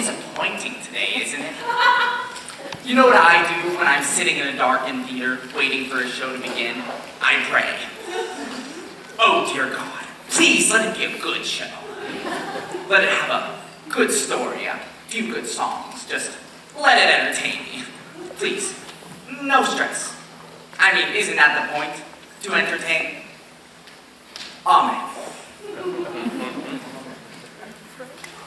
disappointing today, isn't it? You know what I do when I'm sitting in a darkened theater waiting for a show to begin? I pray. Oh, dear God, please let it be a good show. Let it have a good story, a few good songs. Just let it entertain me. Please, no stress. I mean, isn't that the point? To entertain? Amen.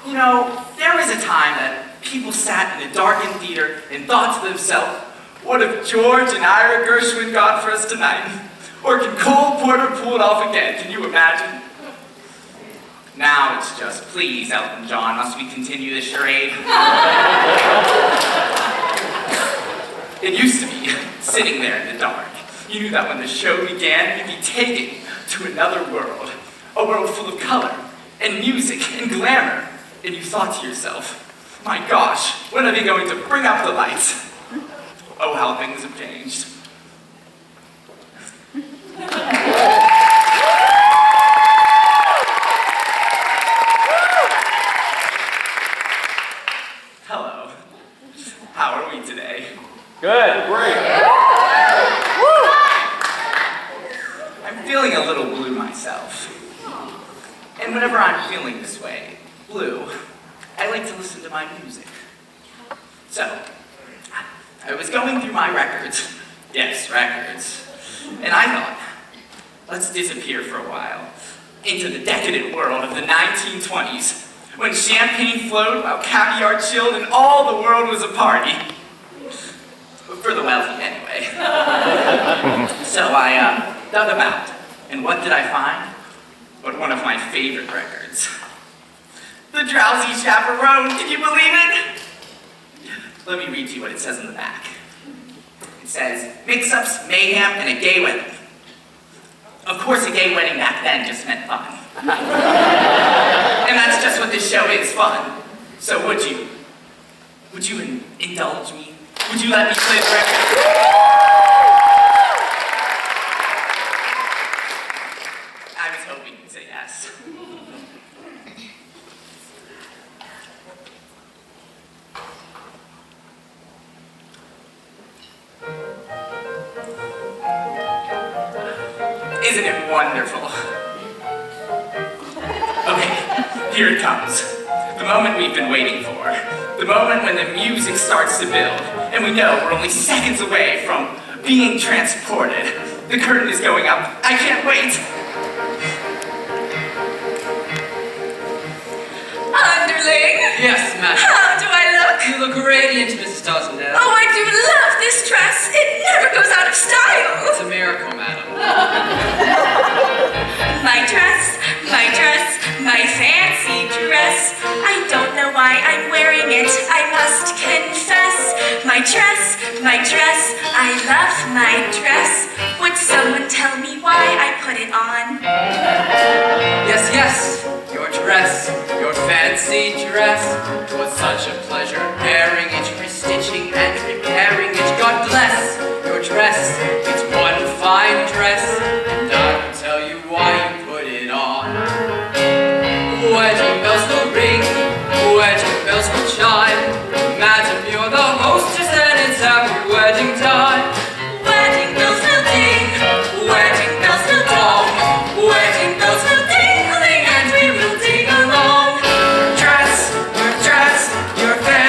You know, there was a time that people sat in a darkened theater and thought to themselves, what if George and Ira Gershwin got for us tonight? Or can Cole Porter pull it off again? Can you imagine? Now it's just, please, Elton John, must we continue this charade? It used to be sitting there in the dark. You knew that when the show began, you'd be taken to another world. A world full of color, and music, and glamour. And you thought to yourself, my gosh, when are they going to bring up the lights? Oh, how things have changed. Hello. How are we today? Good, great. I'm feeling a little blue myself. And whenever I'm feeling this way, blue, I like to listen to my music. So, I was going through my records. Yes, records. And I thought, let's disappear for a while into the decadent world of the 1920s, when champagne flowed while caviar chilled and all the world was a party. For the wealthy, anyway. So I dug about, and what did I find? But one of my favorite records. The Drowsy Chaperone, can you believe it? Let me read to you what it says in the back. It says, mix-ups, mayhem, and a gay wedding. Of course, a gay wedding back then just meant fun. And that's just what this show is, fun. So would you indulge me? Would you let me play the record? I was hoping you'd say yes. Isn't it wonderful? Okay, here it comes. The moment we've been waiting for. The moment when the music starts to build, and we know we're only seconds away from being transported. The curtain is going up. I can't wait. Underling? Yes, ma'am. How do I look? You look radiant, Mrs. Tossendale. Oh, I do love this dress. It never goes out of style. It's a miracle, madam. My dress, my fancy dress. I don't know why I'm wearing it, I must confess. My dress, I love my dress. Would someone tell me why I put it on? Yes, your dress, your fancy dress. It was such a pleasure wearing it, restitching and repairing it. God bless your dress, it's one fine dress, and I will tell you why you put it on. Wedding bells will ring, wedding bells will chime. Madam, you're the hostess and it's happy wedding time. Wedding bells will ding, wedding bells will dong, wedding bells will ding-a-ling and we will ding along. Your dress, your fancy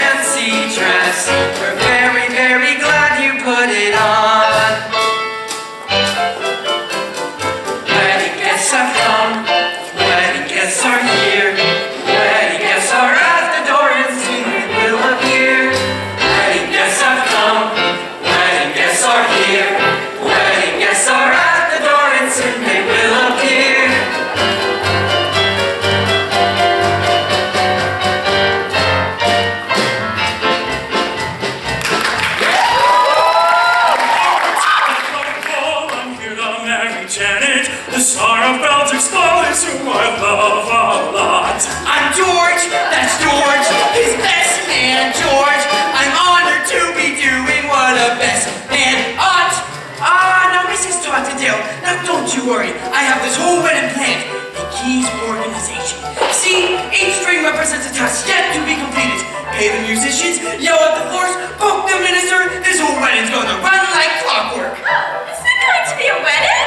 politicians, yell at the force, poke the minister. This whole wedding's gonna run like clockwork. Is there going to be a wedding?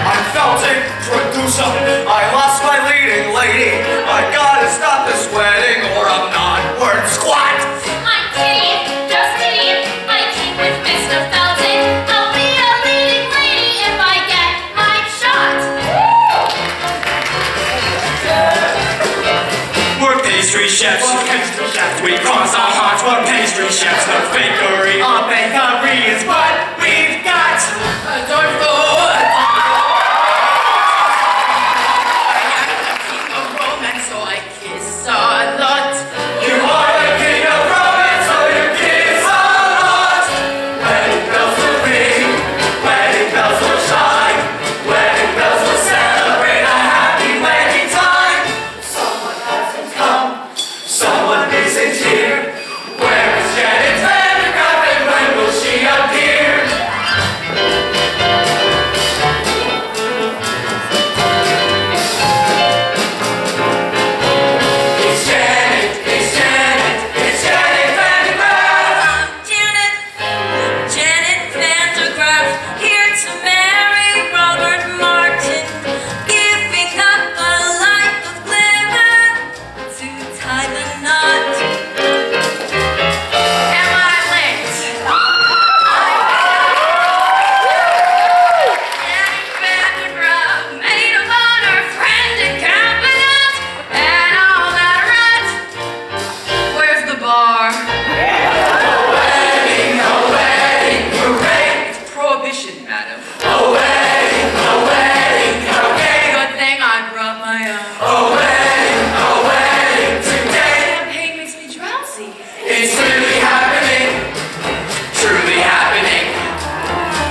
I'm felting producer. I lost my leading lady. I gotta stop this wedding or I'm not worth squat. I'm Kitty, just Kitty. I came with Mr. Felton. I'll be a leading lady if I get my shot. We're pastry chefs. We cross our hearts. We're pastry chefs. No fakery. Our bakery is what we've got. You are the king of romance, so you kiss a lot. Wedding bells will ring, wedding bells will shine, wedding bells will celebrate a happy wedding time. Someone hasn't come, someone isn't here. Where is Janet Vandergraff and when will she appear? It's Janet, it's Janet, it's Janet Vandergraff. Janet Vandergraff, here to marry Robert Martin, giving up a life of glamour to tie the knot. Am I late? Janet Vandergraff, maid of honor, friend and confidant, and all that rut. Where's the bar? It's prohibition, madam. A wedding, hooray! Good thing I brought my own. A wedding today. Champagne makes me drowsy. It's really happening, truly happening,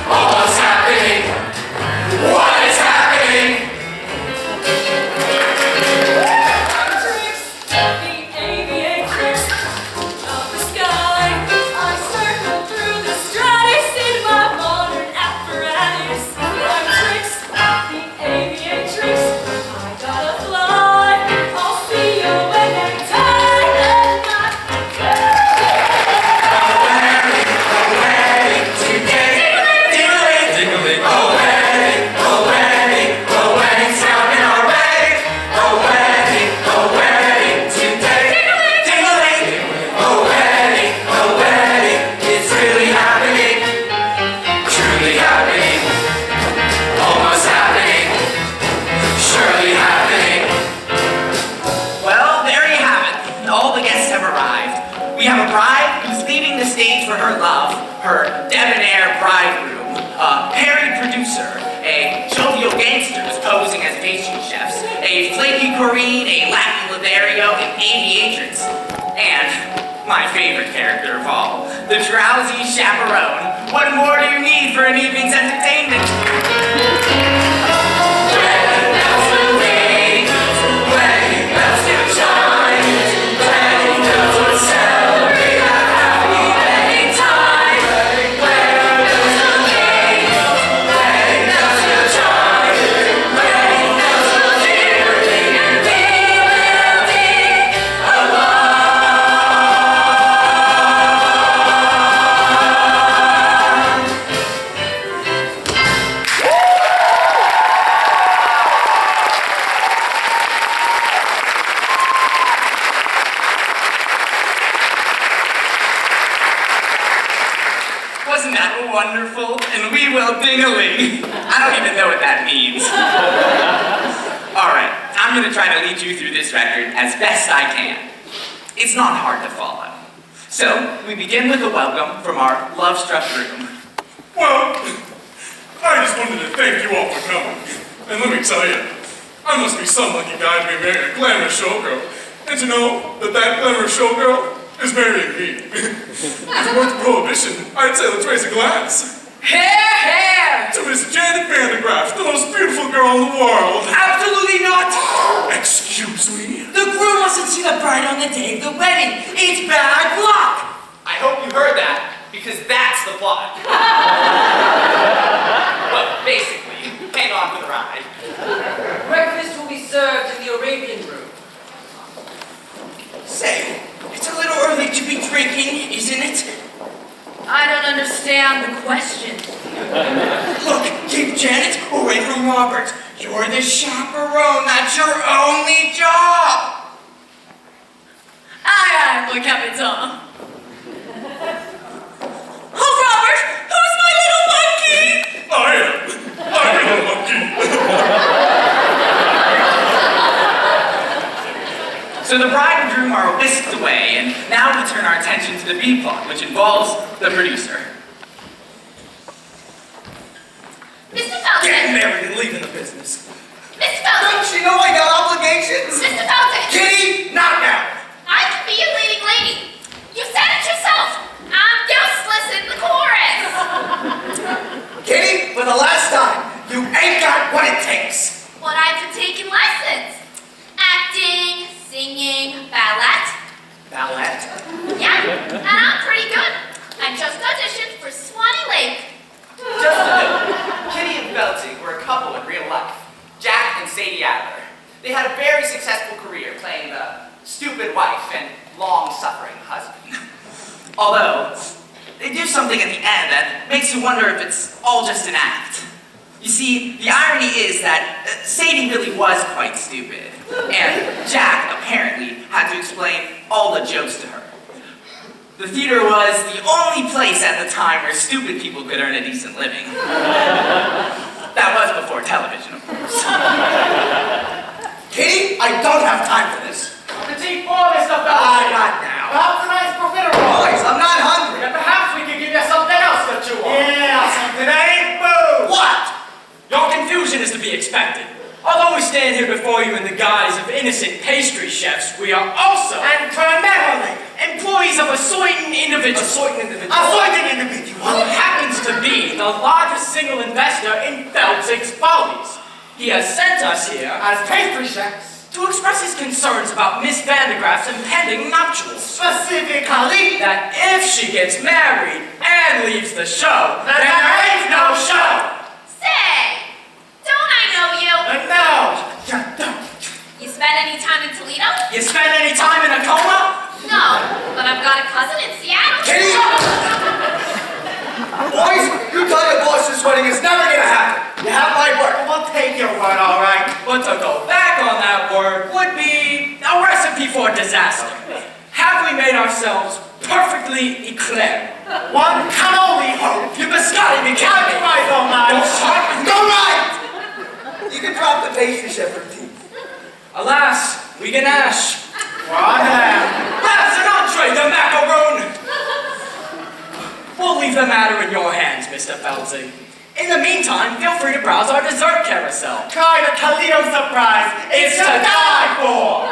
almost happening. What is happening? The aviatrix of the sky. I circle through the strides in my modern apparatus. I'm Trix, the aviatrix. I gotta fly. I'll see you when they tie the knot. A wedding today. Ding-a-ling, ding-a-ling. A wedding's coming our way. A wedding today. Ding-a-ling. A wedding, it's really happening, truly happening, almost happening, surely happening. Well, there you have it. All the guests have arrived. We have a bride who's leaving the stage for her love, her debonair bridegroom, a harried producer, a jovial gangster who's posing as pastry chefs, a flaky Corrine, a Latin Lothario, an aviatrix, and my favorite character of all, the drowsy chaperone. What more do you need for an evening's entertainment? Wedding bells will ring, wedding bells will chime, wedding bells will celebrate a happy wedding time. Wedding bells will ring, wedding bells will chime, wedding bells will ring, and we will ding along. Wasn't that wonderful? And we will ding-a-ling. I don't even know what that means. All right, I'm gonna try to lead you through this record as best I can. It's not hard to follow. So, we begin with a welcome from our love-struck groom. Well, I just wanted to thank you all for coming. And let me tell you, I must be some lucky guy to be marrying a glamorous showgirl. And to know that that glamorous showgirl is marrying me. If it weren't for prohibition, I'd say let's raise a glass. Hair! To Miss Janet Vandergraff, the most beautiful girl in the world. Absolutely not! Excuse me? The groom mustn't see the bride on the day of the wedding. It's bad luck! I hope you heard that, because that's the plot. Well, basically, hang on for the ride. Breakfast will be served in the Arabian room. understand the question. Look, keep Janet away from Robert. You're the chaperone. That's your only job. Aye, aye, mon capitaine. Oh, Robert, who's my little monkey? I'm a monkey. So the bride and groom are whisked away, and now we turn our attention to the B plot, which involves the producer. Mr. Felton! Getting married and leaving the business. Mr. Felton! Don't you know I got obligations? Mr. Felton! Kitty, not now. I can be a leading lady. You said it yourself. I'm useless in the chorus. Kitty, for the last time, you ain't got what it takes. But I've been taking lessons. Acting, singing, ballet. Ballet? Yeah, and I'm pretty good. I just auditioned for Swanee Lake. Just a note, Kitty and Belting were a couple in real life. Jack and Sadie Adler. They had a very successful career playing the stupid wife and long-suffering husband. Although, they do something at the end that makes you wonder if it's all just an act. You see, the irony is that Sadie really was quite stupid, and Jack apparently had to explain all the jokes to her. The theater was the only place at the time where stupid people could earn a decent living. That was before television, of course. Kitty, I don't have time for this. Petit four, Mr. Belting. Not now. Perhaps a nice profiterole. Boys, I'm not hungry. And perhaps we could give you something else to chew on. Yeah, something that ain't food. What? Your confusion is to be expected. Although we stand here before you in the guise of innocent pastry chefs, we are also, and primarily, employees of a certain individual. Who happens to be the largest single investor in Belting's Follies. He has sent us here as pastry chefs to express his concerns about Miss Vandegraff's impending nuptials. Specifically, that if she gets married and leaves the show, then there ain't no show. Say, don't I know you? No. You spent any time in Toledo? You spend any time in a coma? No, but I've got a cousin in Seattle. Kitty! Boys, you tell your boss this wedding is never gonna happen. You have my word. We'll take your word, all right. But to go back on that word would be a recipe for disaster. Have we made ourselves perfectly eclair? One can only hope. You biscotti me, can't be right on that. Go right! You can drop the pastry chef routine. Alas, we can ash. That's an entree, the macaroon. We'll leave the matter in your hands, Mr. Felton. In the meantime, feel free to browse our dessert carousel. Try the Toledo surprise. It's to die for.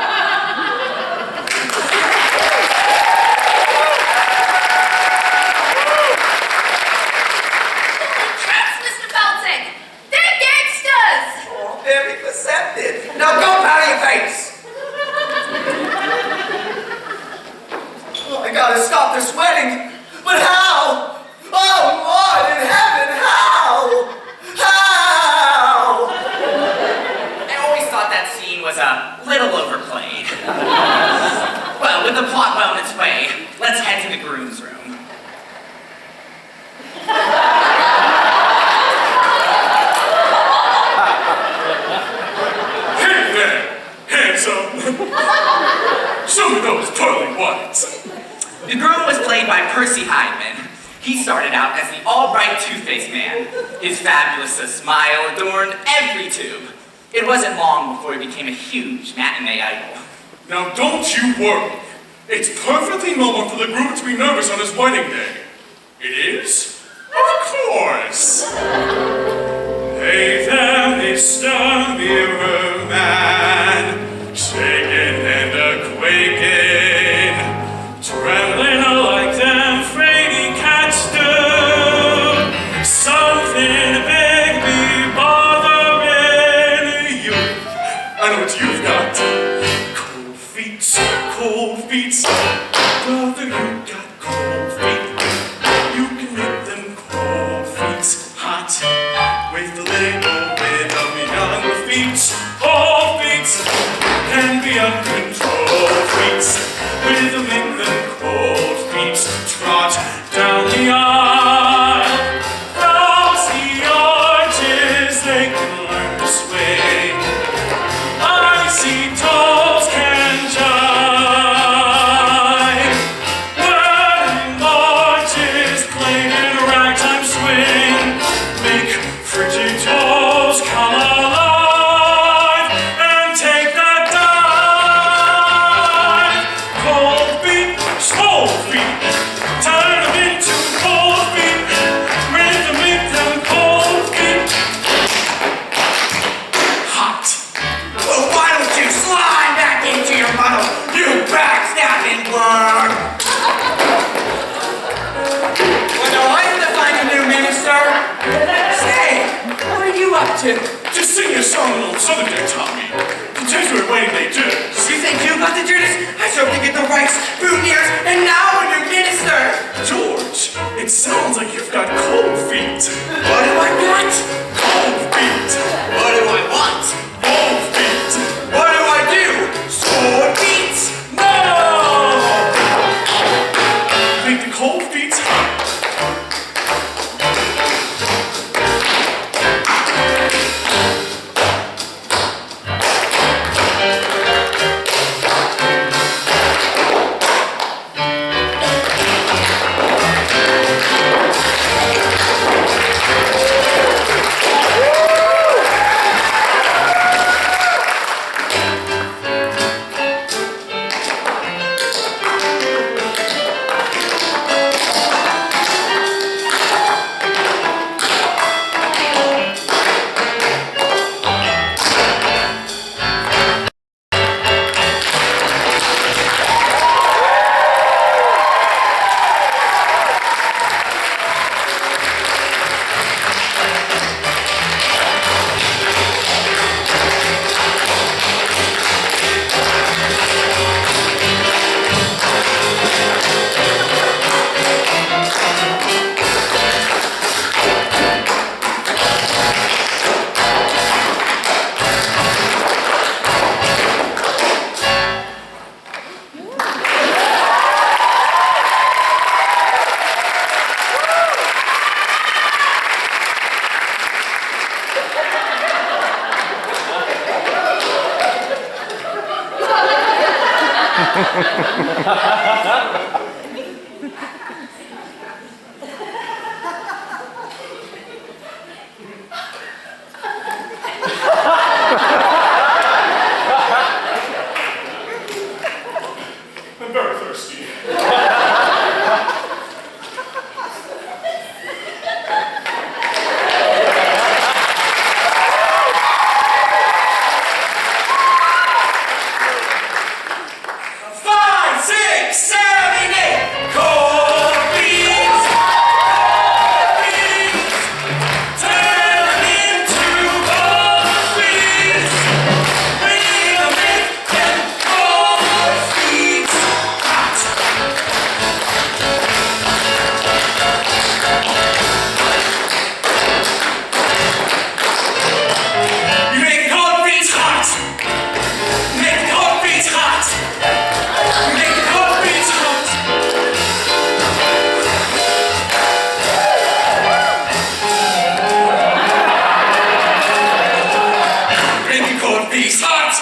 Mr. Felton! They're gangsters! Oh, very perceptive. Now go powder your face. Oh, I gotta stop this wedding. But how? Oh, Lord in heaven, how? How? I always thought that scene was a little overplayed. Well, with the plot well on its way, let's head to the groom's room. Hey there, handsome. Show me those pearly whites. The groom was played by Percy Hydeman. He started out as the all-right toothpaste man. His fabulous smile adorned every tube. It wasn't long before he became a huge matinee idol. Now don't you worry. It's perfectly normal for the groom to be nervous on his wedding day. It is? Of course. Hey there, Mr. Mirror Man, shaking and a-quaking, trembling like them fraidy cats do. Something big be bothering you. I know what you've got. Cold feet, brother, you got cold feet. You can make them cold feet hot with a little bit of young feet. Cold feet can be uncontrolled feet with a make them cold feet trot down the aisle. song an old Southern dude taught me. Continues with waiting they do. You think you got the Judas? I served to get the rice, boutonnieres, and now a new minister. George, it sounds like you've got cold feet. What do I want? Cold feet. What do I want? Cold feet. What do I do? Sword beat? No! Make the cold feet hot. I'm very thirsty. Five, six, seven, eight. Cold beans. Turn into cold beans. We'll make them cold beans hot. You make the cold beans hot. You make the cold beans hot. You make the cold beans hot. Make the cold beans hot.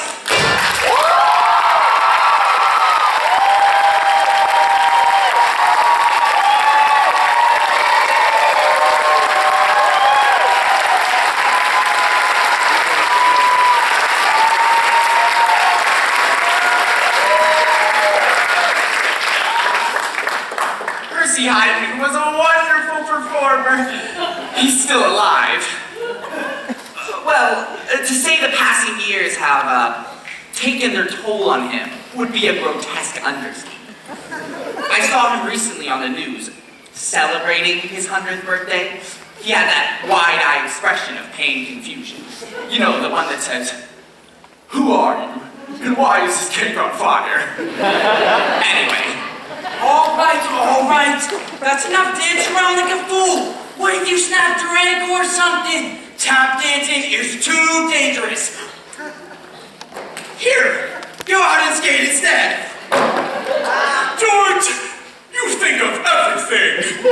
Percy Hyman was a wonderful performer. He's still alive. Well, to say the passing years have taken their toll on him would be a grotesque understatement. I saw him recently on the news celebrating his 100th birthday. He had that wide-eyed expression of pained confusion. You know, the one that says, "Who are you? And why is this cake on fire?" Anyway. All right. That's enough dancing around like a fool. What if you snapped your ankle or something? Tap dancing is too dangerous. Here, go out and skate instead. George, you think of everything.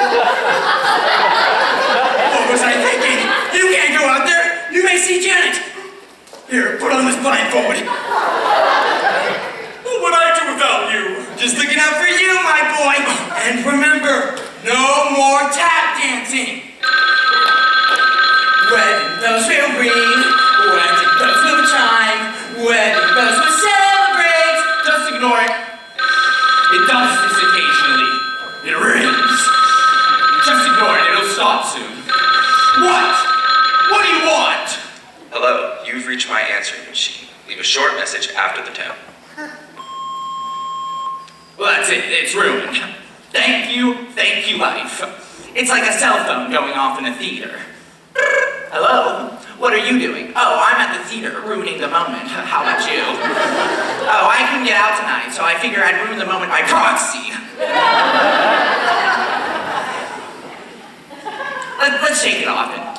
What was I thinking? You can't go out there. You may see Janet. Here, put on this blindfold. What would I do without you? Just looking out for you, my boy. And remember, no more tap dancing. Wedding bells will ring, wedding bells will chime, wedding bells will celebrate. Just ignore it. It does this occasionally. It rings. Just ignore it. It'll stop soon. What? What do you want? Hello, you've reached my answering machine. Leave a short message after the tone. Well, that's it. It's ruined. Thank you, life. It's like a cell phone going off in a theater. Hello? What are you doing? Oh, I'm at the theater, ruining the moment. How about you? Oh, I couldn't get out tonight, so I figured I'd ruin the moment by proxy. Let's shake it off and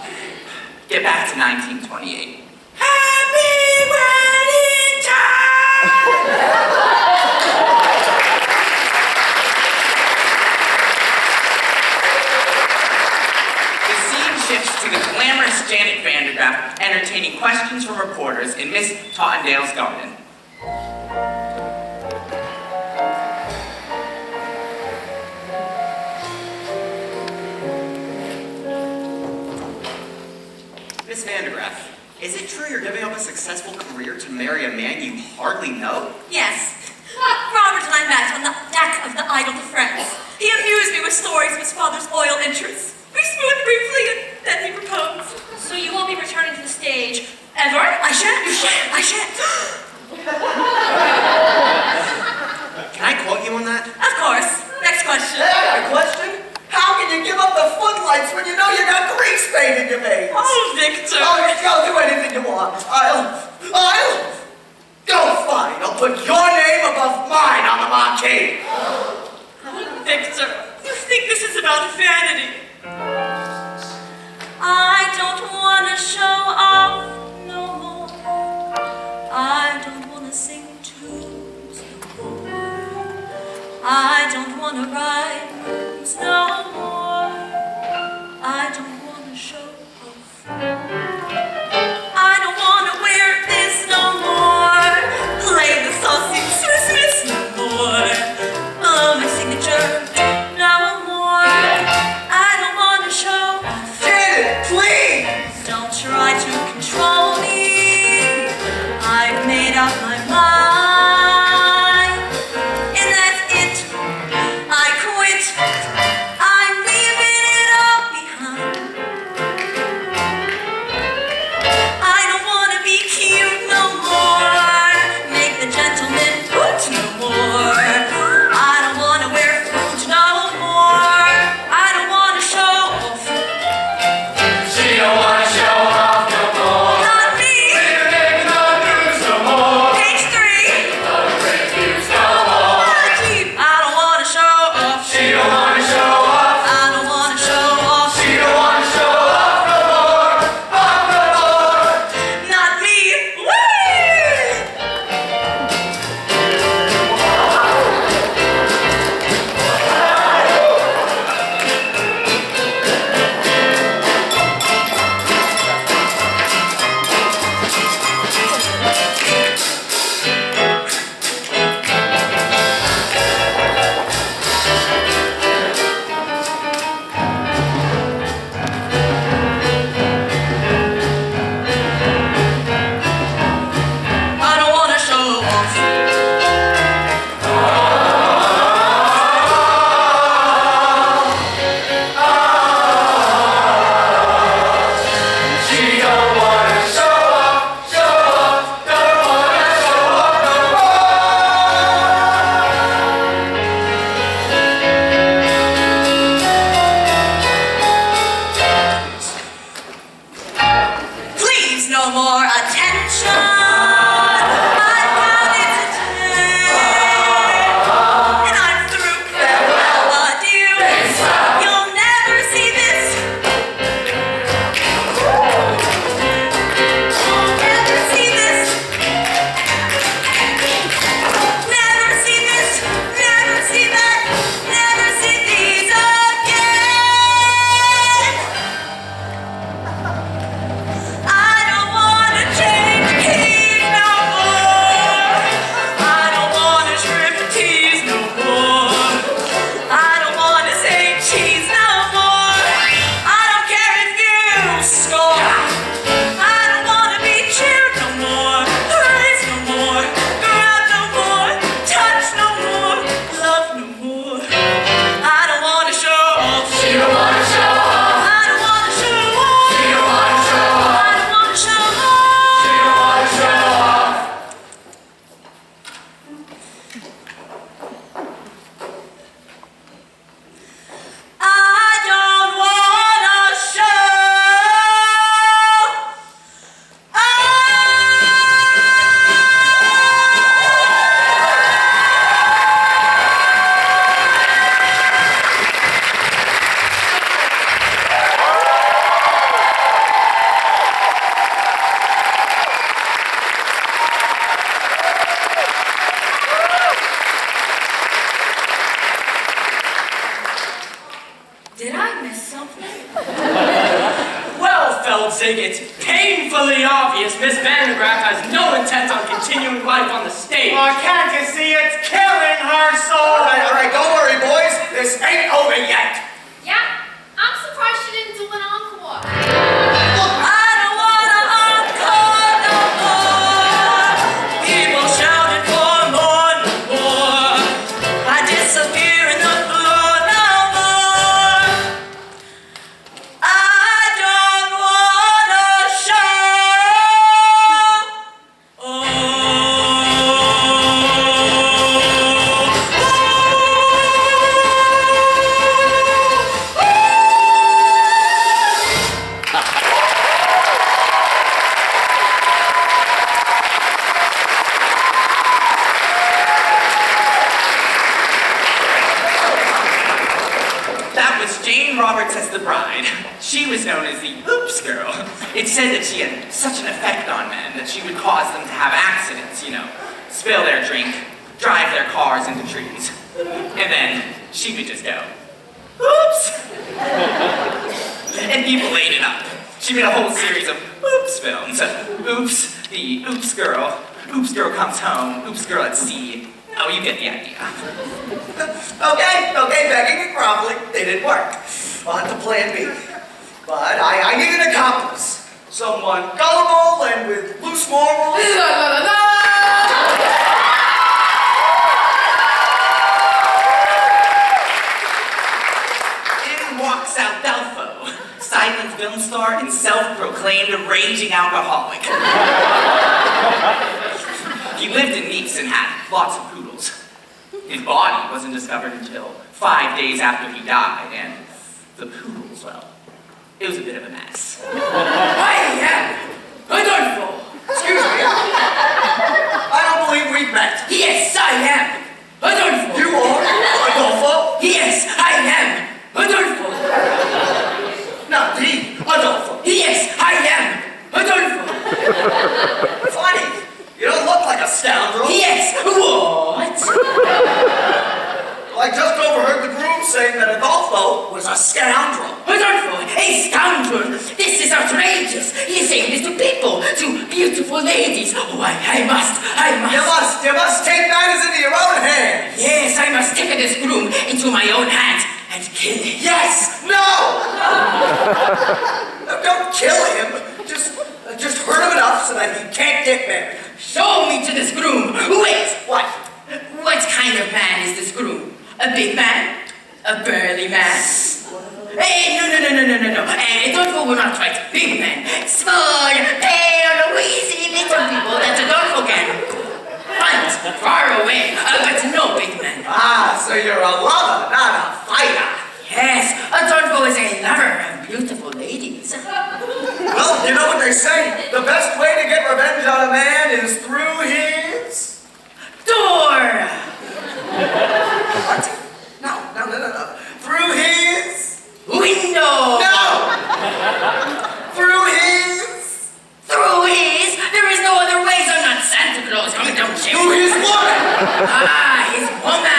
get back to 1928. Happy wedding time! Shifts to the glamorous Janet Vandergraff entertaining questions from reporters in Miss Tottendale's garden. Miss Vandergraff, is it true you're giving up a successful career to marry a man you hardly know? Yes. Robert and I met on the deck of the Idle to Friends. He amused me with stories of his father's oil interests. We spoke briefly and then he proposed. So you won't be returning to the stage. Ever? I shan't. You shan't. I shan't. Can I quote you on that? Of course. Next question. A question? How can you give up the footlights when you know you got grease paint in your veins? Oh, Victor. I'll do anything you want. Go fine. I'll put your name above mine on the marquee. Victor, you think this is about vanity? I don't want to show off no more. I don't want to sing tunes no more. I don't want to write moves no more. I don't want to show off. I don't want to wear this no more. Play the saucy Christmas no more. Oh, my signature no more. I don't want to show off. Please! Don't try to control me. I've made up my mind. And that's it. I quit. I'm Sig, it's painfully obvious Miss Vandergraff has no intent on continuing life on the stage. Oh, can't you see it's killing her soul? All right, don't worry, boys. This ain't over yet. Yeah, I'm surprised she didn't do an encore. I don't wanna encore no more. People shouting for more. I disappear in the floor no more. I don't wanna show. That was Jane Roberts as the bride. She was known as the Oops Girl. It said that she had such an effect on men that she would cause them to have accidents, spill their drink, drive their cars into trees. And then she would just go, oops! And people ate it up. She made a whole series of Oops films. Oops, the Oops Girl comes home, Oops Girl at sea. Oh, you get the idea. Okay, begging and groveling. They didn't work. On to plan B. But I need an accomplice. Someone gullible and with loose morals. In walks out Delpho, silent film star and self-proclaimed raging alcoholic. He lived in Nice and had lots of poodles. His body wasn't discovered until 5 days after he died, and the poodles, well, it was a bit of a mess. I am Adolfo. Excuse me. I don't believe we've met. Yes, I am Adolfo. You are Adolfo? Yes, I am Adolfo. Not the Adolfo. Yes, I am Adolfo. Funny. You don't look like a scoundrel. Yes, what? Well, I just overheard the groom saying that Adolfo was a scoundrel. Adolfo, a scoundrel. This is outrageous. He's saying this to people, to beautiful ladies. Oh, I must. You must take matters into your own hands. Yes, I must take this groom into my own hands and kill him. Yes! No! Don't kill him. Just hurt him enough so that he can't get married. Show me to this groom. Wait. What? What kind of man is this groom? A big man? A burly man? Hey, no. Adolfo will not fight big men. Small, pale, wheezy little people that Adolfo can hunt far away, but no big men. Ah, so you're a lover, not a fighter. Yes, Adolfo is a lover of beautiful ladies. Well, you know what they say. The best way to get revenge on a man is through his... Door! What? No. Through his... Window! No! Through his... There is no other way, so I'm not Santa Claus. Come don't you? Through his woman! Ah, his woman!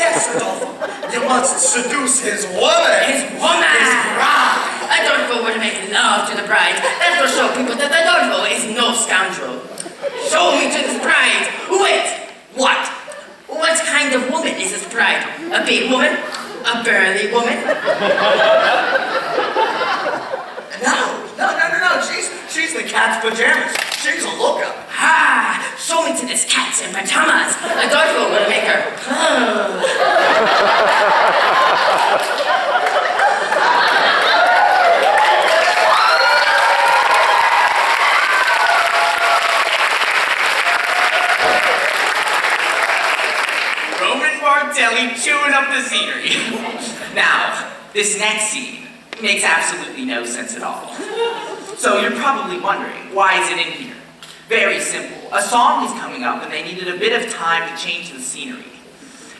Yes, Adolfo. You must seduce his woman. His woman! His bride. Adolfo will make love to the bride. That will show people that Adolfo is no scoundrel. Show me to this bride. Wait, what? What kind of woman is this bride? A big woman? A burly woman? No. She's the cat's pajamas. She's a lookup. Ah, show me to this cat in pajamas. Adolfo will make her. Roman Bartelli chewing up the scenery. Now, this next scene makes absolutely no sense at all. So you're probably wondering, why is it in here? Very simple. A song is coming up and they needed a bit of time to change the scenery.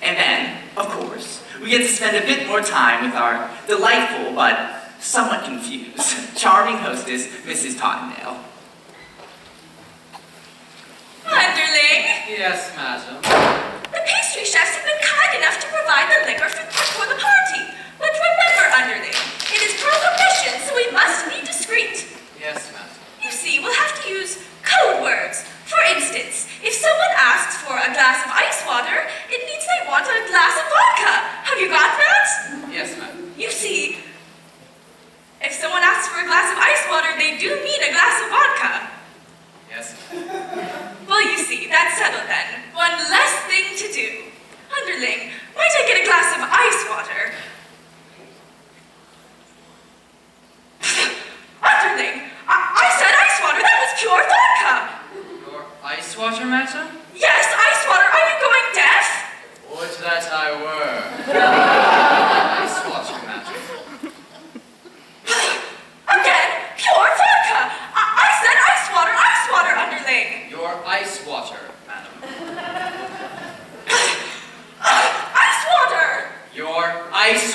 And then, of course, we get to spend a bit more time with our delightful but somewhat confused, charming hostess, Mrs. Tottendale. Underling, Yes, madam. the pastry chefs have been kind enough to provide the liquor for the party. But remember, Underling, it is prohibition, so we must be discreet.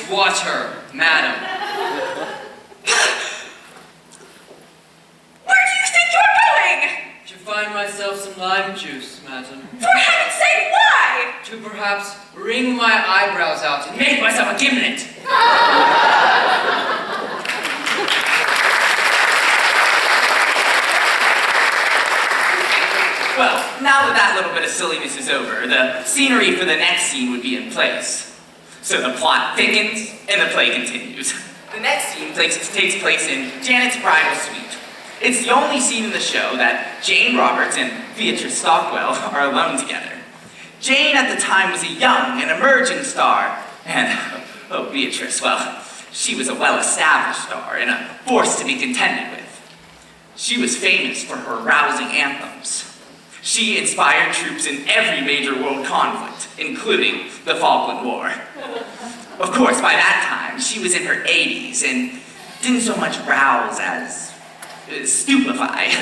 Watch her, madam. Where do you think you're going? To find myself some lime juice, madam. For heaven's sake, why? To perhaps wring my eyebrows out and make myself a gimlet. Well, now that little bit of silliness is over, the scenery for the next scene would be in place. So the plot thickens and the play continues. The next scene takes place in Janet's bridal suite. It's the only scene in the show that Jane Roberts and Beatrice Stockwell are alone together. Jane at the time was a young and emerging star, and, oh, Beatrice, well, she was a well-established star and a force to be contended with. She was famous for her rousing anthems. She inspired troops in every major world conflict, including the Falkland War. Of course, by that time, she was in her 80s and didn't so much rouse as stupefy.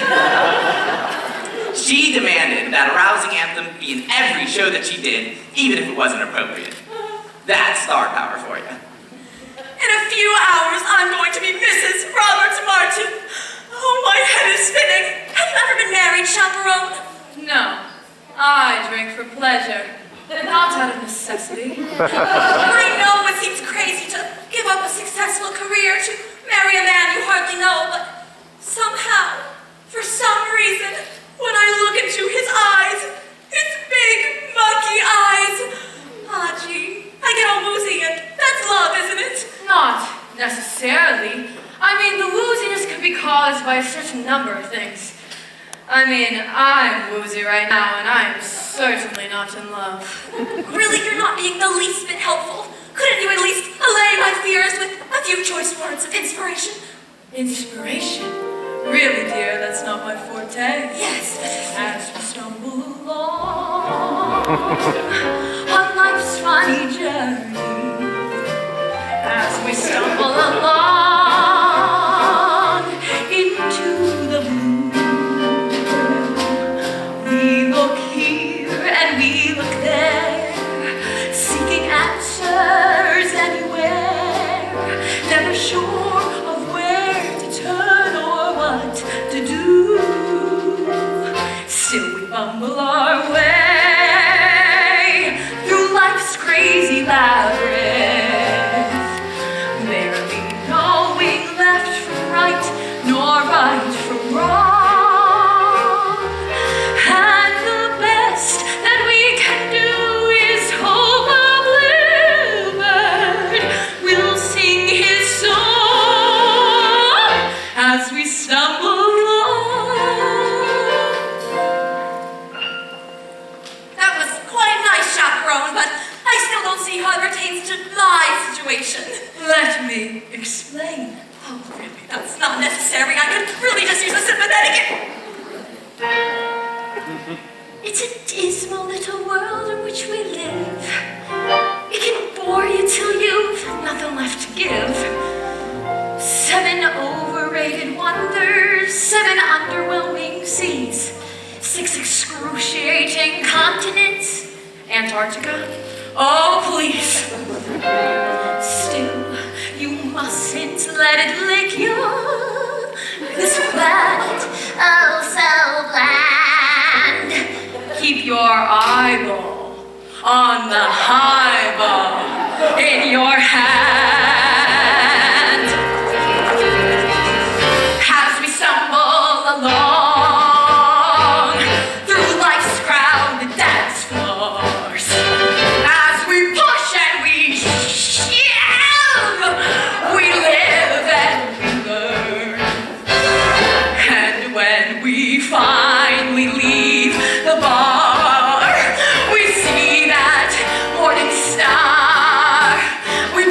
She demanded that a rousing anthem be in every show that she did, even if it wasn't appropriate. That's star power for you. In a few hours, I'm going to be Mrs. Roberts Martin. Oh, my head is spinning. Have you ever been married, chaperone? No, I drink for pleasure, not out of necessity. I know it seems crazy to give up a successful career to marry a man you hardly know, but somehow, for some reason, when I look into his eyes, his big, monkey eyes, ah, gee, I get all woozy, and that's love, isn't it? Not necessarily. I mean, the wooziness could be caused by a certain number of things. I mean, I'm woozy right now, and I am certainly not in love. Really, you're not being the least bit helpful. Couldn't you at least allay my fears with a few choice words of inspiration? Inspiration? Really, dear, that's not my forte. Yes, but as we stumble along on life's funny journey, as we stumble along into the blue, we look here and we look there, seeking answers anywhere, never sure of where to turn or what to do. Still we bumble our way through life's crazy labyrinth, barely knowing left from right, nor right from wrong. And the best that we can do is hope a bluebird will sing his song as we stumble along. that was quite nice, chaperone, but I still don't see how it pertains to my situation. Let me explain. Oh, really, that's not necessary. I could really just use a sympathetic. It's a dismal little world in which we live. It can bore you till you've nothing left to give. 7 overrated wonders, 7 underwhelming seas, 6 excruciating continents, Antarctica. Oh, please. Still, you mustn't let it lick you. This planet, oh so bland. Keep your eyeball on the highball in your hand. As we stumble along through life's crowded dance floors, as we push and we shove, we live and we learn. And when we finally leave the bar, we see that morning star. We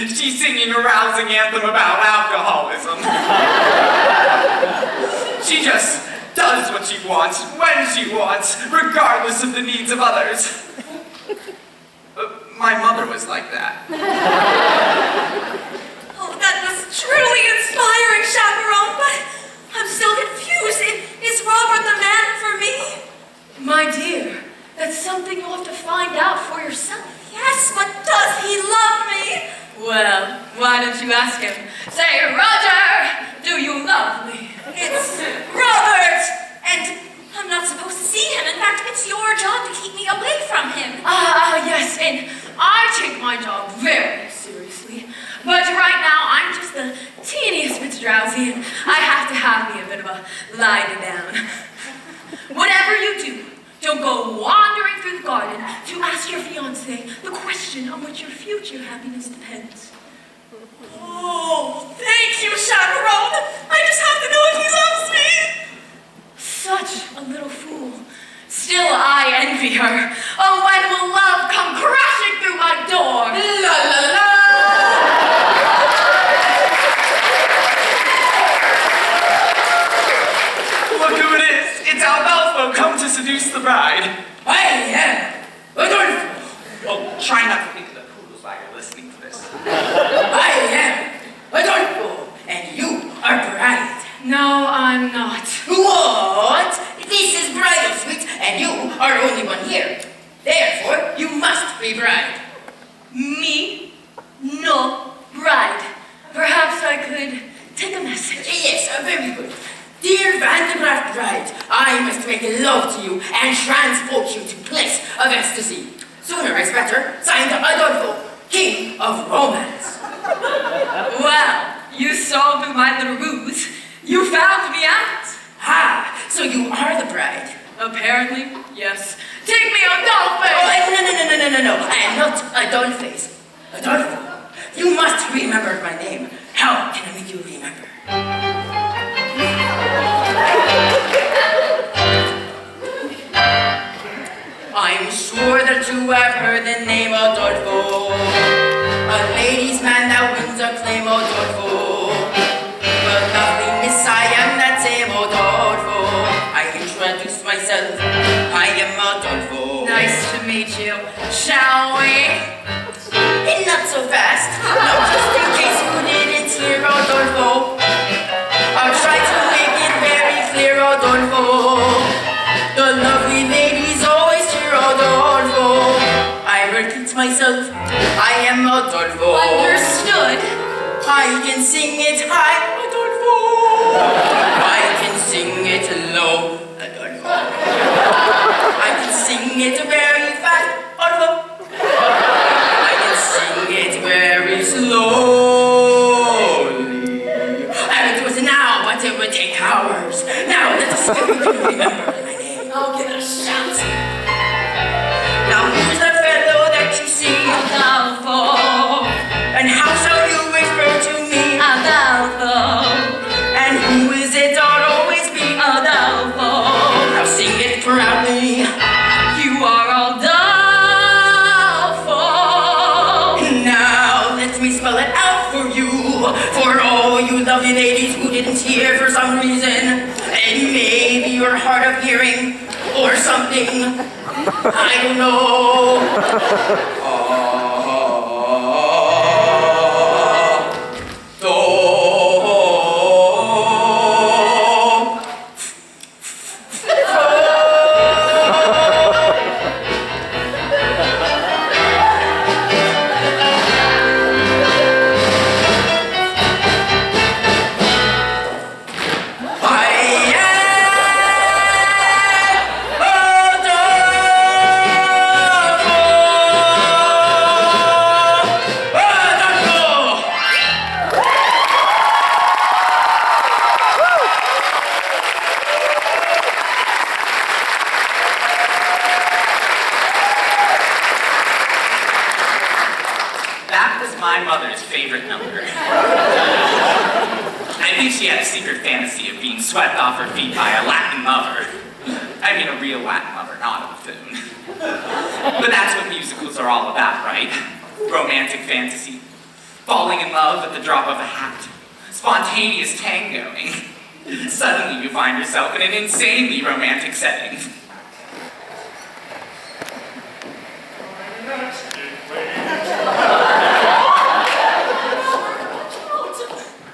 She's singing a rousing anthem about alcoholism. She just does what she wants, when she wants, regardless of the needs of others. My mother was like that. Oh, that was truly inspiring, Chaperone, but I'm still confused. Is Robert the man for me? My dear, that's something you'll have to find out for yourself. Yes, but does he love me? Well, why don't you ask him? Say, Roger, do you love me? It's Robert! And I'm not supposed to see him. In fact, it's your job to keep me away from him. Yes, and I take my job very seriously. But right now, I'm just the teeniest bit drowsy, and I have to have me a bit of a lie down. Whatever you do, don't go wandering through the garden to ask your fiancé the question on which your future happiness depends. Oh, thank you, Chaperone. I just have to know if he loves me. Such a little fool. Still, I envy her. Oh, when will love come crashing through my door? La la la! Look who it is! It's Albalfo come to seduce the bride. I am Adolfo. Oh, try not to think of the poodles while you're listening to this. I am Adolfo, and you are bride. No, I'm not. What? This is bridal suite, and you are only one here. Therefore, you must be bride. Me? No, bride. Perhaps I could take a message. Yes, very good. Dear Van de Graaf bride, I must make love to you and transport you to place of ecstasy. Sooner is better. Signed Adolfo, King of Romance. Well, you saw through my little ruse. You found me out. So you are the bride. Apparently, yes. Take me, Adolfo! Oh, no. I am not Adolphus. Adolfo, you must remember my name. How can I make you remember? I'm sure that you have heard the name Adolfo. A ladies' man that wins a claim, Adolfo. Well, loveliness, I am that same Adolfo. I introduce myself, I am Adolfo. Nice to meet you. Shall we? Not so fast. No, just in case you didn't hear, Adolfo. I'll try to make it very clear, Adolfo. The lovely ladies always cheer, Adolfo. I repeat myself, I am Adolfo. Understood. I can sing it high, Adolfo. I can sing it low, Adolfo. I can sing it very fast, Adolfo. I can sing it very slowly. I would do it now, but it would take hours. Now let us see if you can remember my name. I'll give it a shot. Now who's the fellow that you see? Adolfo. And how shall you whisper to me? Adolfo. And who is it that'll always be? Adolfo. Now sing it proudly. You are Adolfo. Now let me spell it out for you. For all you lovely ladies who didn't hear for some reason. And maybe you're hard of hearing or something. I don't know. That was my mother's favorite number. I think she had a secret fantasy of being swept off her feet by a Latin lover. I mean a real Latin lover, not a buffoon. But that's what musicals are all about, right? Romantic fantasy. falling in love at the drop of a hat, spontaneous tangoing. Suddenly you find yourself in an insanely romantic setting.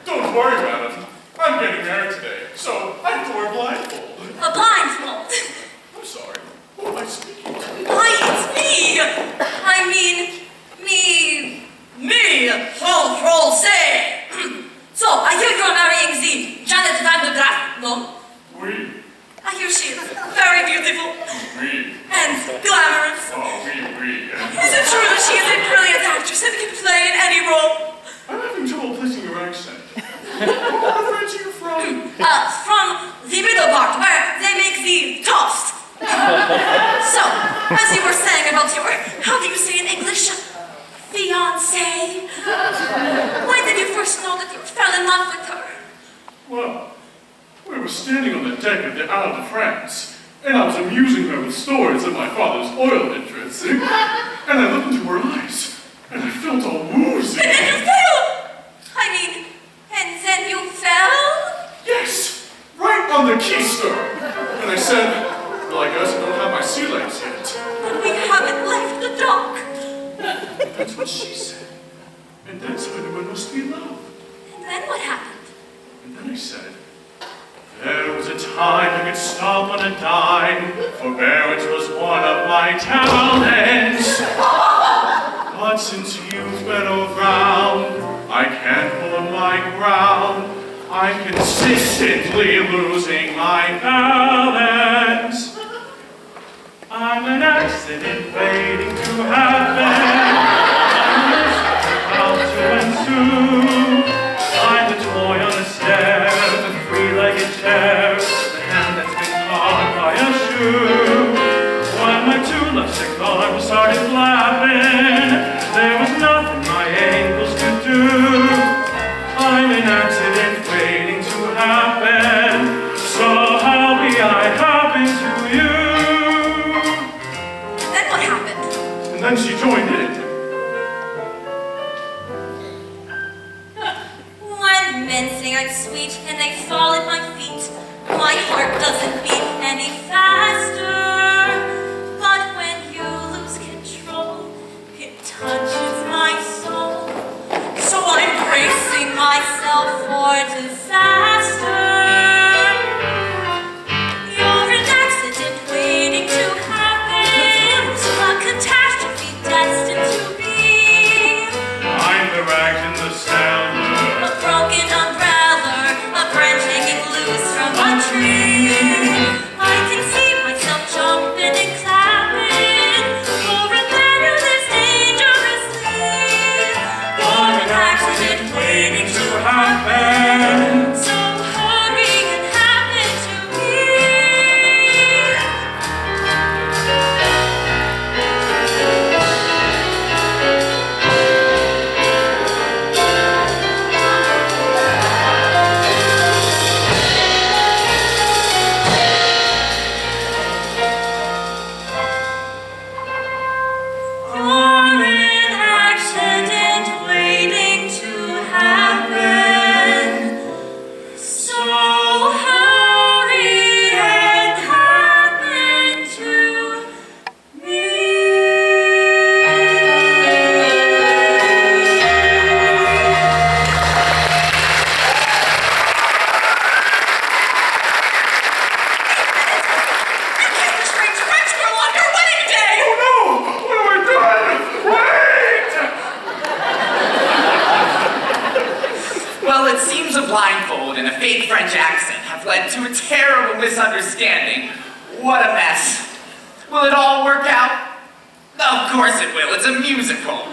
Don't worry, madam. I'm getting married today, so I have to wear a blindfold. A blindfold. I'm sorry. Who am I speaking to? Why, it's me. I mean, me, say. So, I hear you're marrying the Janet Van de Graaf, no? Oui. I hear she is very beautiful Oui. and glamorous. Oh, oui. Is it true that she is a brilliant actress and can play in any role? I'm having trouble placing your accent. What part of France are you from? From the middle part, where they make the toast. So, as you were saying about your, how do you say in English? Fiancé. When did you first know that you fell in love with her? Well, we were standing on the deck of the Isle de France, and I was amusing her with stories of my father's oil interests. And I looked into her eyes, and I felt all woozy. And then you fell! I mean, and then you fell? Yes, right on the keister. And I said, well, I guess I don't have my sea legs yet. But we haven't left the dock. That's what she said. And that's how there must be love. And then what happened? And then I said, there was a time I could stop on a dime, for marriage was one of my talents. But since you've been around, I can't hold my ground. I'm consistently losing my balance. I'm an accident waiting to happen. I'm a two and two. I'm the toy on a stair, the three-legged chair, the hand that's been caught by a shoe. When my two lovesick arms started flapping, there was nothing my ankles could do. I'm an accident waiting to happen, so how may I happen to you? Then what happened? And then she joined in. When men say I'm sweet and they fall at my feet, my heart doesn't beat any faster. But when you lose control, it touches my soul. So I'm bracing myself for disaster. You're an accident waiting to happen, a catastrophe destined to be. I'm the rags in the cellar, A broken umbrella, a branch hanging loose from a tree. I can see myself jumping and clapping for a man who lives dangerously. I'm an accident waiting to happen. So hurry and happen to me. I'm an accident waiting to happen. So hurry and happen to me. Oh no! What have I done? Wait! Well, it seems a blindfold and a fake French accent have led to a terrible misunderstanding. What a mess. Will it all work out? Of course it will. It's a musical.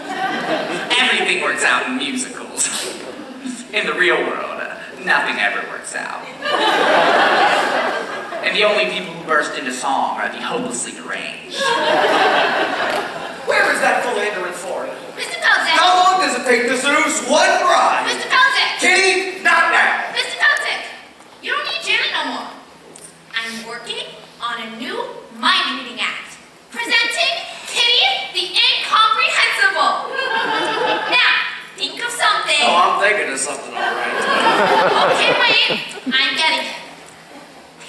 Everything works out in musicals. In the real world, nothing ever works out. And the only people who burst into song are the hopelessly deranged. Where is that philanderer in Florida? Mr. Peltic! How long does it take to seduce one bride? Mr. Peltic! Kitty, not now. Mr. Peltic! You don't need Janet no more. I'm working on a new mind-reading act. Presenting Kitty the Incomprehensible. Now, think of something I'm thinking of something, all right. Okay, wait. I'm getting it.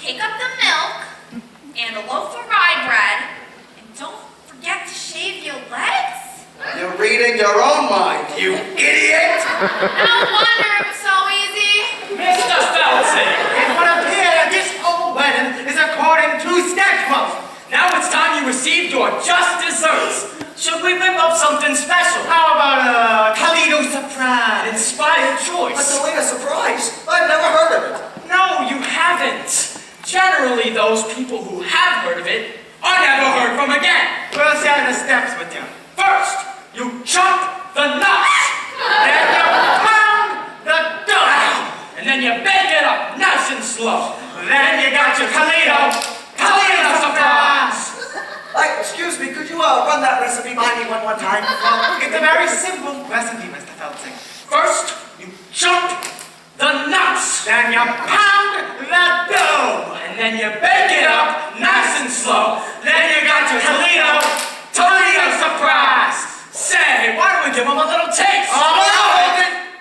Pick up the milk and a loaf of rye bread, and don't forget to shave your legs. You're reading your own mind, you idiot! No wonder it was so easy. Mr. Felton, It would appear that this whole wedding is according to schedule. now it's time you received your just desserts. Should we whip up something special? How about a Toledo An surprise? inspired A choice. Toledo surprise? I've never heard of it. No, you haven't. Generally, those people who have heard of it are never heard from again. We'll share the steps with you. First, you chop the nuts. Then you pound the dough. And then you bake it up nice and slow. Then you got your Toledo surprise. Excuse me, could you run that recipe by me one more time? It's a very simple recipe, Mr. Felton. First, you chop the nuts. Then you pound the dough. And then you bake it up nice and slow. Then you got your Toledo surprise. Say, why don't we give them a little taste? Hold it!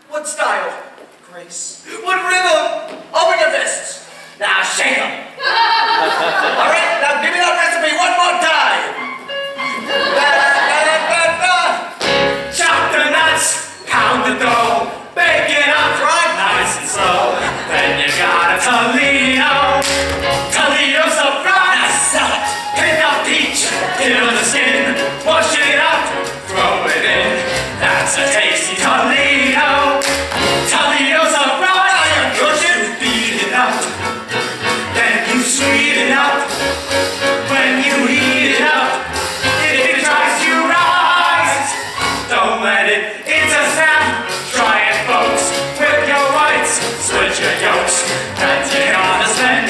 What style? Grace. What rhythm? Open your fists. Now shake them. All right, now give me that recipe one more time. Chop the nuts, pound the dough, bake it up right nice and slow. Then you got a Toledo surprise. Sell it. Pick up peach, peel the skin, wash it up, throw it in. That's a tasty Toledo surprise. First you beat it up, then you sweet it up. When you heat it up, it tries to rise. Don't let it, it's a snap. Try it, folks. Whip your whites, split your yolks. And you gotta spend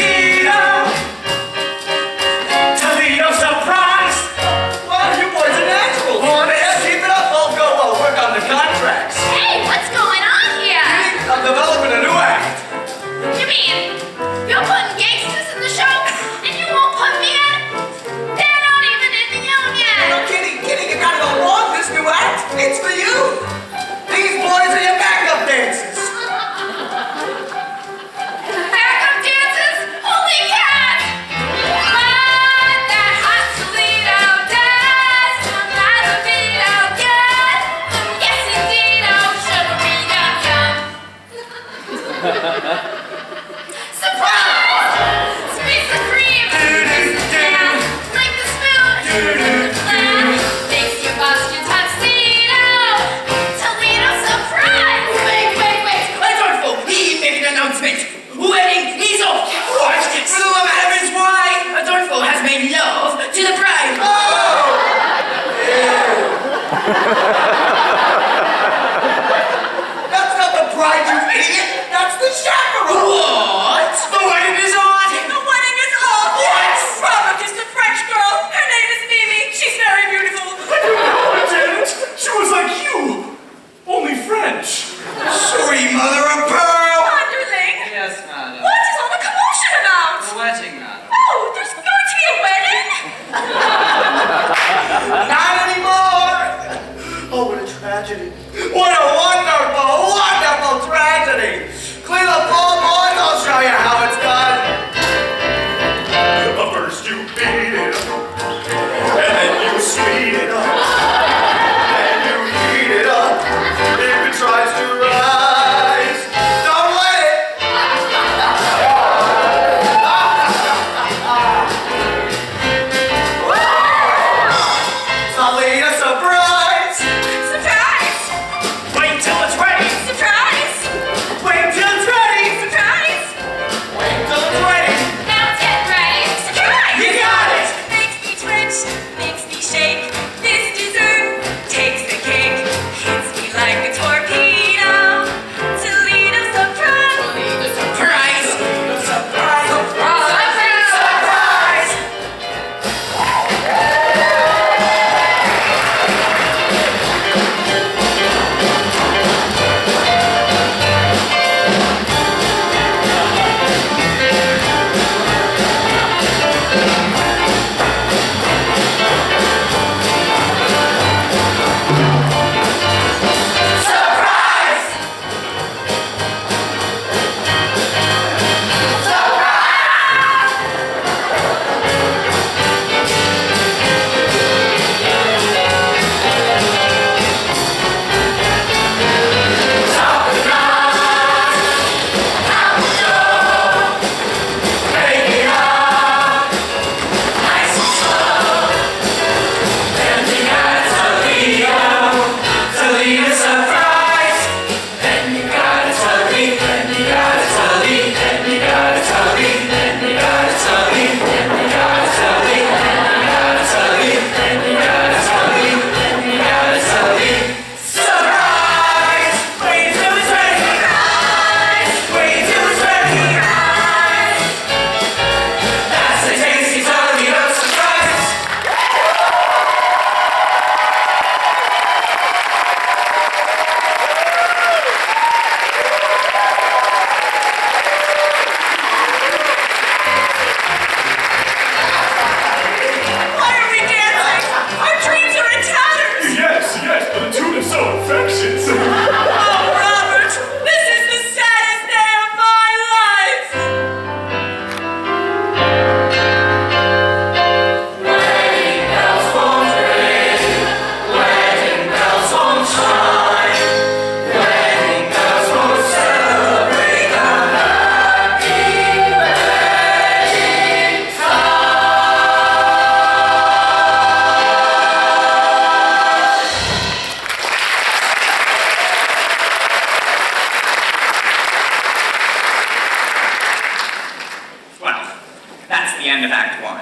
end of Act 1.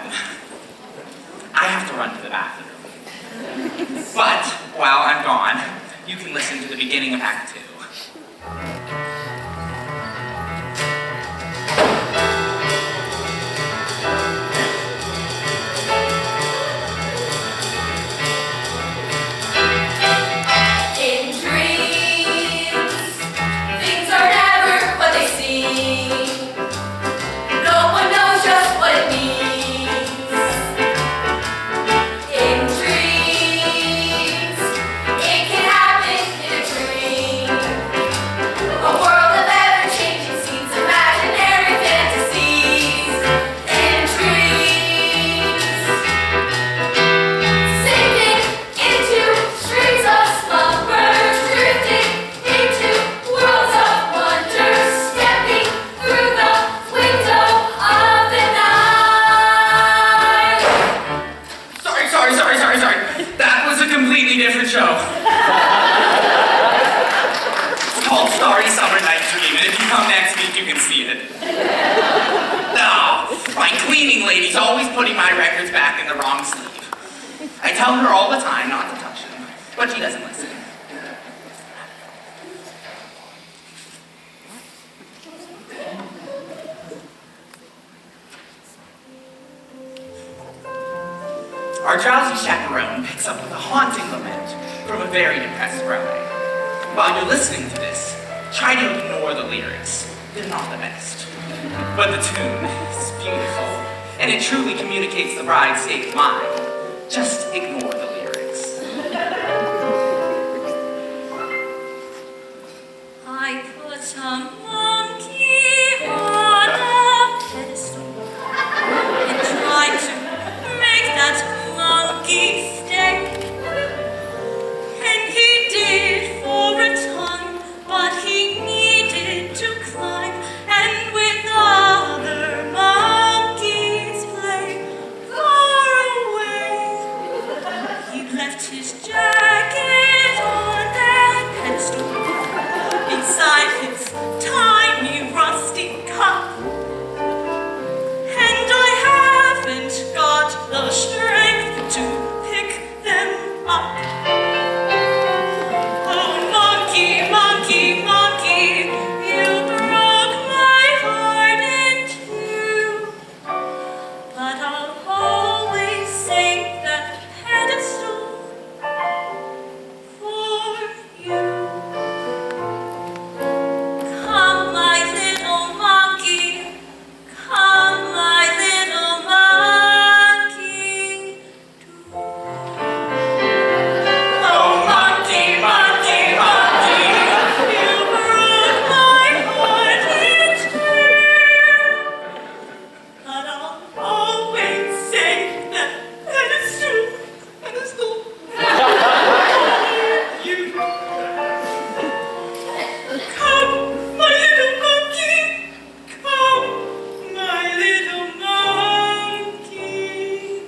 I have to run to the bathroom. But while I'm gone, you can listen to the beginning of Act 2. In dreams, things are never what they seem. No one knows just what it means. In dreams, it can happen in a dream. A world of ever-changing scenes, imaginary fantasies. In dreams, sinking into streets of slumber, drifting into worlds of wonder, stepping through the window of the night. Sorry. That was a completely different show. It's called Starry Summer Night Dream, and if you come next week, you can see it. No, my cleaning lady's always putting my records back in the wrong sleeve. I tell her all the time not to touch them, but she doesn't listen. Our drowsy chaperone picks up with a haunting lament from a very depressed bride. While you're listening to this, try to ignore the lyrics. They're not the best. But the tune is beautiful, and it truly communicates the bride's state of mind. Just ignore the lyrics. I put a monkey on a pedestal and tried to make that monkey stay. And he did for a time, but he needed to climb and with other monkeys play far away. He left his jacket on that pedestal beside his tiny rusty cup, and I haven't got the strength to pick them up. Oh, monkey, monkey, monkey, you broke my heart in two, but I'll always save that pedestal for you. Come, my little monkey, come, my little monkey. Oh, monkey, monkey, monkey, you broke my heart in two, but I'll always save that pedestal for you. Come, my little monkey. Come, my little monkey.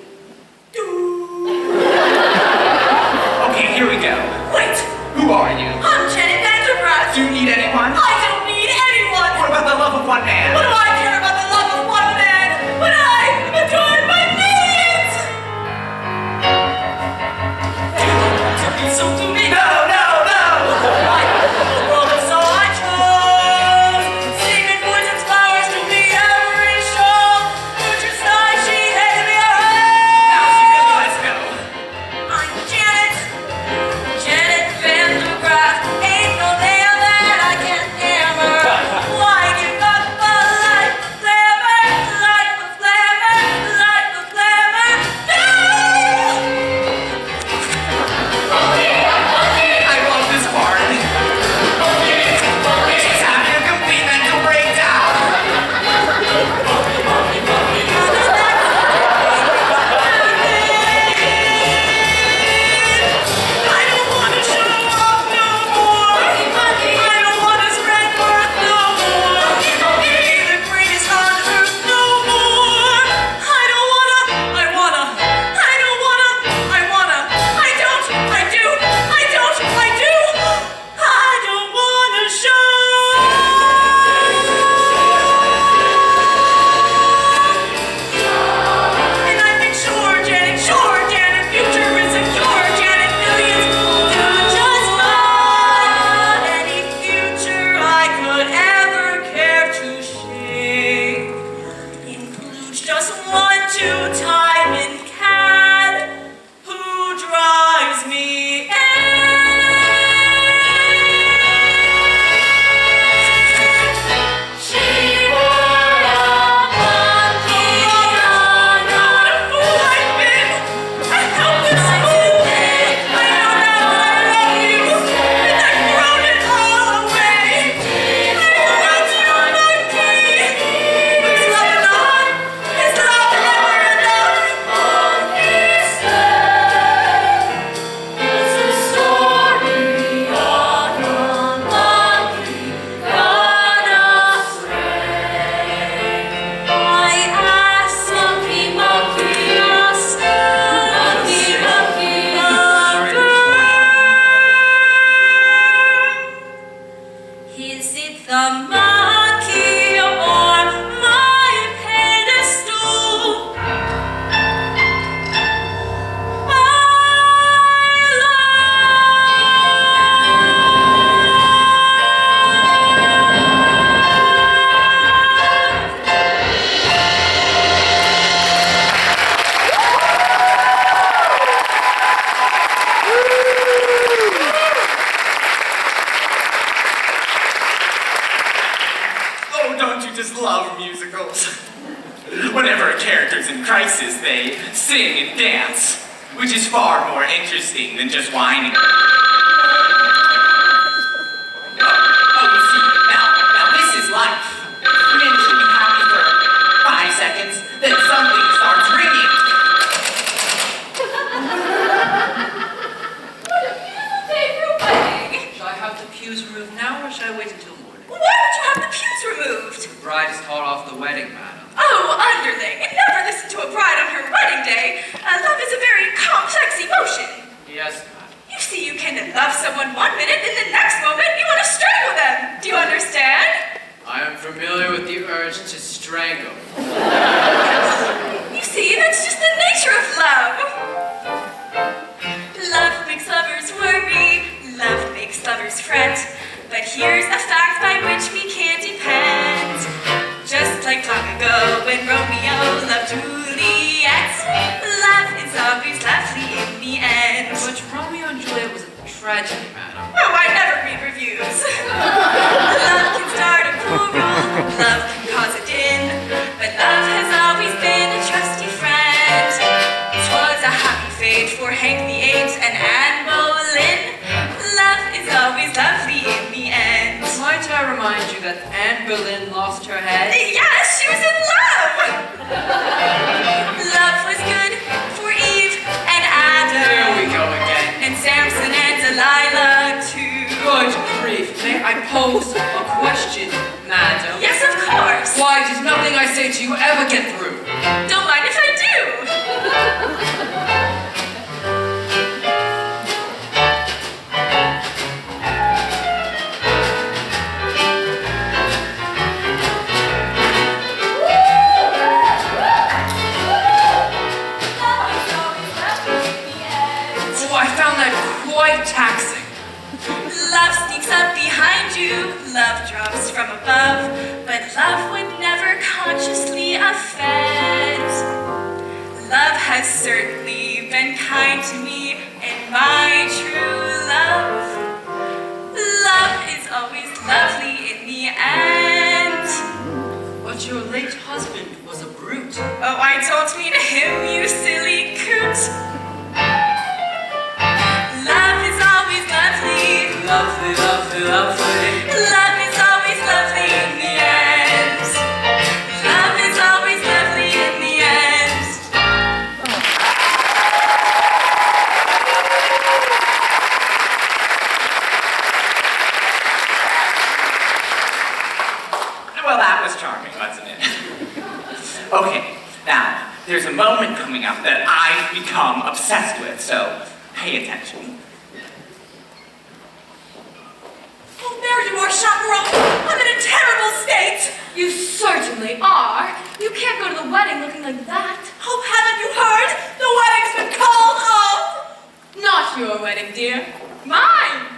Okay, here we go. Wait, Who are you? I'm Janet Vandergraft. Do you need anyone? I don't need anyone. What about the love of one man? What do I care about the love of one man when I am adored by millions? Do you want to be so to me? No! I the world and so I chose. Secret woods and flowers to me every show. Future side, she hated me Now she really alright. lets go. I'm Janet Vandergraft. Ain't no nail that I can't hammer. Why give up a life Is it the monkey or my pedestal? Oh, don't you just love musicals? Whenever a character's in crisis, they sing and dance, which is far more interesting than just whining. Oh, you see, now this is life. You manage to be happy for 5 seconds, then something starts ringing. What a beautiful day for a wedding! Shall I have the pews removed now, or shall I wait until morning? Why would you have the pews removed? The bride is called off the wedding, madam. Oh, underling, never listen to a bride on her wedding day. Love is a very complex emotion. Yes, madam. You see, you can love someone one minute, and the next moment you want to strangle them. Do you understand? I am familiar with the urge to strangle. You see, that's just the nature of love. Love makes lovers worry, love makes lovers fret. But here's a fact by which we can't depend. Just like long ago when Romeo loved Juliet, love is always lovely in the end. But Romeo and Juliet was a tragedy, madam. Oh, I never read reviews. Love can start a quarrel, love can cause a din, but love has always been a trusty friend. 'Twas a happy fate for Hank the Apes and Anne Boleyn. Love is always lovely in the end. Might I remind you that Anne Boleyn lost her head? Yes, she was in love! Love was good for Eve and Adam. Here we go again. And Samson and Delilah too. Good grief, may I pose a question, madam? Yes, of course. Why does nothing I say to you ever get through? Don't mind if I do. Oh, I found that quite taxing. Love sneaks up behind you, love drops from above, but love would never consciously offend. Love has certainly been kind to me in my true love. Love is always lovely in the end. But your late husband was a brute. Oh, I don't mean him, you silly coot. Love is always lovely. Lovely, lovely, lovely. Love is always lovely in the end. Love is always lovely in the end. Well, that was charming, wasn't it? Okay, now, there's a moment coming up that I've become obsessed with, so pay attention. Oh, there you are, chaperone. I'm in a terrible state. You certainly are. You can't go to the wedding looking like that. Oh, haven't you heard? The wedding's been called off. Not your wedding, dear. Mine!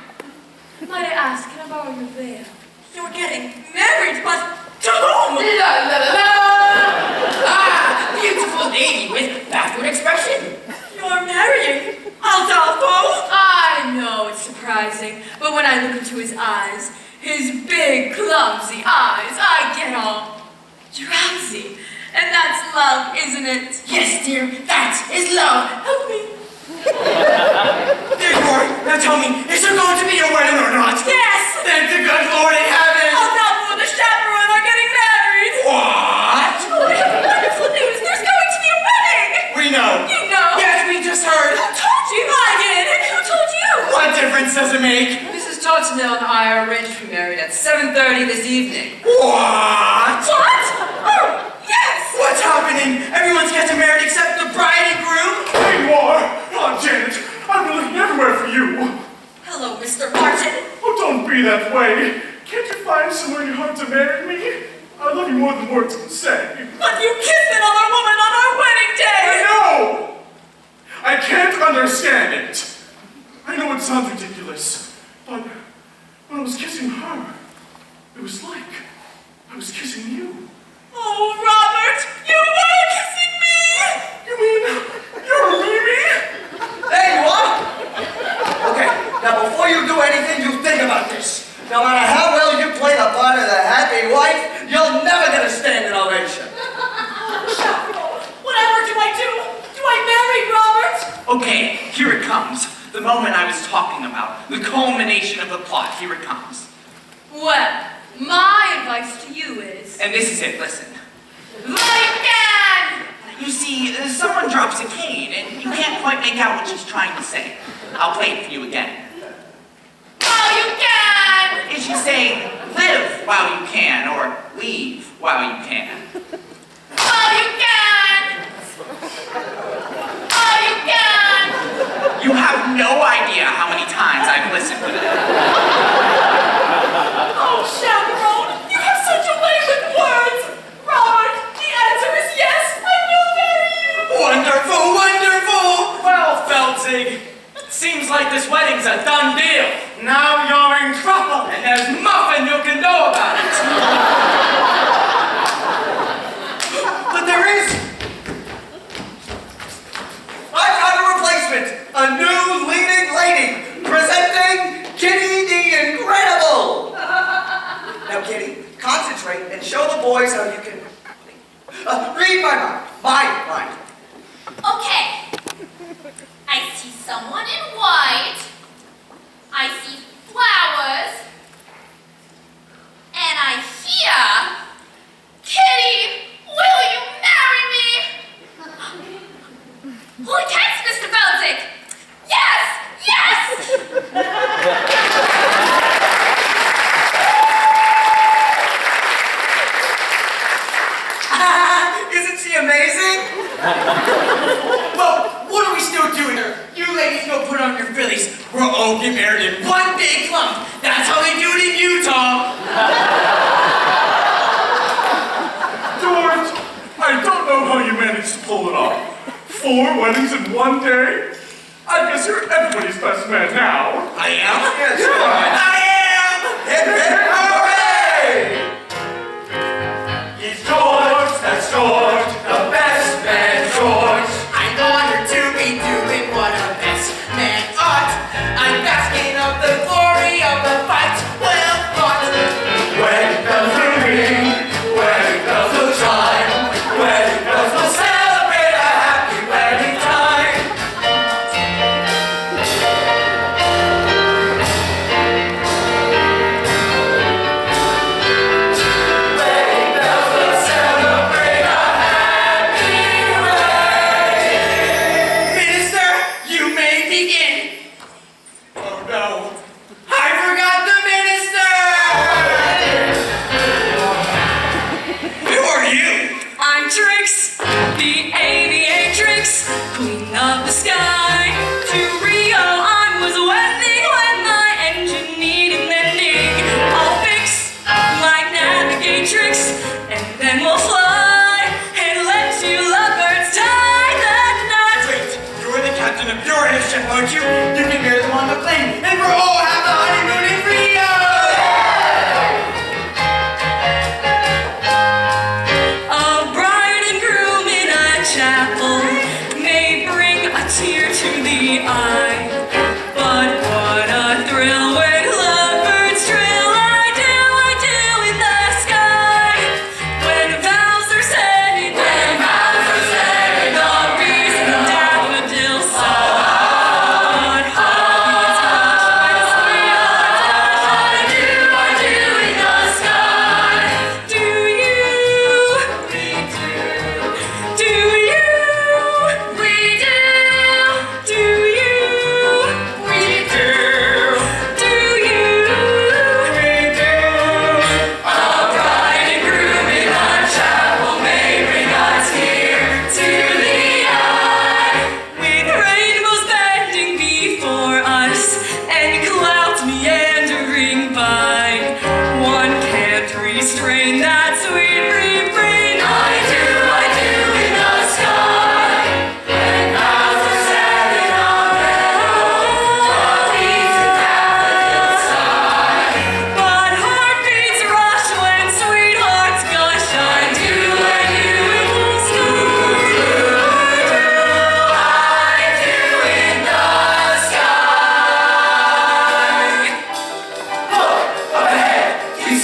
Might I ask, can I borrow your veil? You're getting married, but to whom? La la la la! Ah, beautiful lady with backward expression. You're marrying Aldolfo. I know it's surprising, but when I look into his eyes, his big, clumsy eyes, I get all drowsy. And that's love, isn't it? Yes, dear, that is love. Help me. There you are. Now tell me, is there going to be a wedding or not? Yes. Thank the good Lord in heaven. Aldolfo and the chaperone are getting married. What? Oh, I have wonderful news. There's going to be a wedding. We know. You know. Yes, we just heard. Who told you? I did. And who told you? What difference does it make? Mrs. Tottenell and I are arranged to be married at 7:30 this evening. What? What? Oh, yes. What's happening? Everyone's getting married except the bride and groom? There you are! Aunt Janet, I've been looking everywhere for you. Hello, Mr. Martin. Oh, don't be that way. Can't you find somewhere in your heart to marry me? I love you more than words can say. But you kissed another woman on our wedding day! I know! I can't understand it. I know it sounds ridiculous, but when I was kissing her, it was like I was kissing you. Oh, Robert, you were kissing me! You mean you're a Mimi? There you are! Okay, now before you do anything, you think about this. No matter how well you play the part of the happy wife, you'll never get a standing ovation. Chaperone, whatever do I do? Do I marry Robert? Okay, here it comes. The moment I was talking about. The culmination of the plot. Here it comes. Well, my advice to you is... And this is it, listen. Again! You see, someone drops a cane, and you can't quite make out what she's trying to say. I'll play it for you again. Oh, you can! Is she saying, live while you can, or leave while you can? Oh, you can! Oh, you can! You have no idea how many times I've listened to that. Oh, Chaperone, you have such a way with words! Robert, the answer is yes, I will marry you! Wonderful, wonderful! Well, Feltzig, seems like this wedding's a done deal. Now you're in trouble, and there's nothing you can do about it. But there is. I've got a replacement. A new leading lady. Presenting Kitty the Incredible. Now, Kitty, concentrate and show the boys how you can read my mind. My mind. Okay. I see someone in white. I see flowers. And I hear, Kitty, will you marry me? Holy cats, Mr. Feldzig! Yes! Yes! Isn't she amazing? Well, what are we still doing here? You ladies go put on your fillies. We'll all get married in one big clump. That's how they do it in Utah. George, I don't know how you managed to pull it off. 4 weddings in one day? I guess you're everybody's best man now. I am? Yeah, sure. I am! Hip, hip, hooray! He's George, that's George, the best man George. I'm honored to be doing what a best man ought. I'm basking of the glory of the fight well fought. Wedding bells will ring, wedding bells will chime, wedding bells will celebrate a happy wedding time.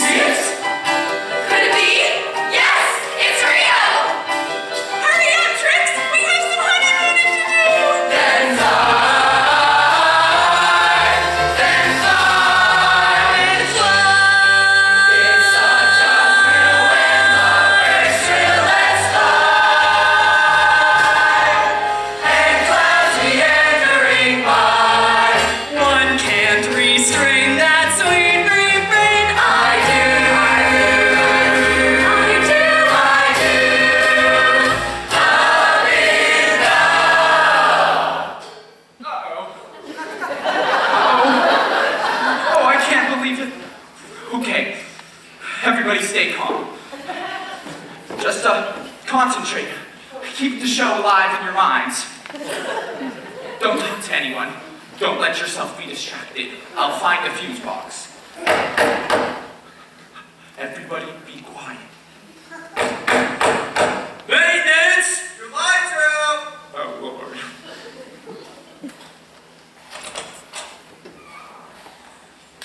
see it? Could it be? Yes, it's real! Hurry up, Trix! We have some honeymooning to do! Then fly. It's such a thrill when the birds trill and fly, and clouds meandering by. One can't restrain that sweet refrain. I do, I do, I do, I do. Up in Oh, I can't believe it. Okay, everybody stay calm. Just concentrate. Keep the show alive in your minds. Don't talk to anyone. Don't let yourself be distracted. I'll find the fuse box. Everybody be quiet. Maintenance! Your lights are out. Oh, Lord.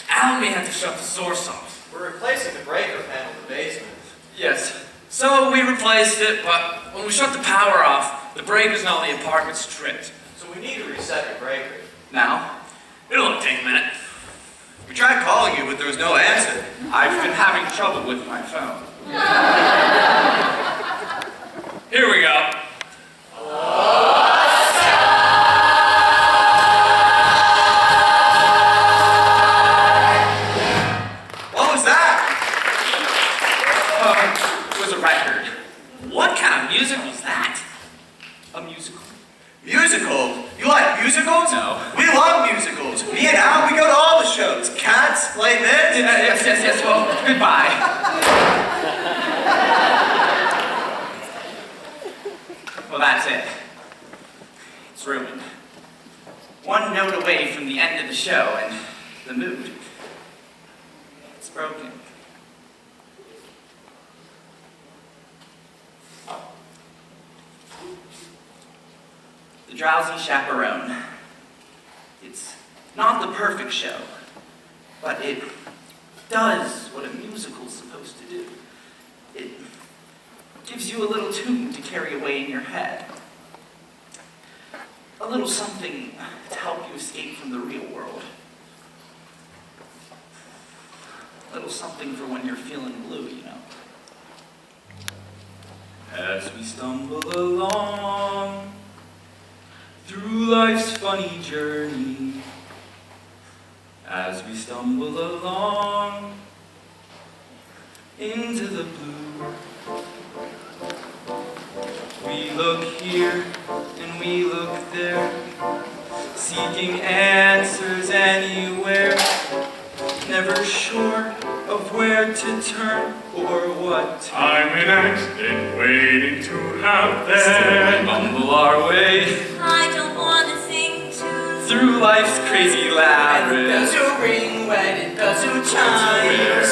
Al may have to shut the source off. We're replacing the breaker panel in the basement. Yes. So we replaced it, but when we shut the power off, the breakers in all the apartments tripped. So we need to reset your breaker. Now, It'll only take a minute. We tried calling you, but there was no answer. I've been having trouble with my phone. Here we go. What was that? It was a record. What kind of music was that? A musical. Musical? You like musicals? No. We love musicals. Me and Al, we go to all the shows. Cats, Les Mis. Yes. Well, goodbye. Well, that's it. It's ruined. One note away from the end of the show and the mood. It's broken. The Drowsy Chaperone. It's not the perfect show, but it does what a musical's supposed to do. It gives you a little tune to carry away in your head. A little something to help you escape from the real world. A little something for when you're feeling blue, you know. As we stumble along through life's funny journey, as we stumble along into the blue, we look here and we look there, seeking answers anywhere, never sure of where to turn or what. I'm an accident waiting to happen. Still we mumble our way I don't want to sing tunes. through life's crazy labyrinth. Bells will ring when it bells will chime. Where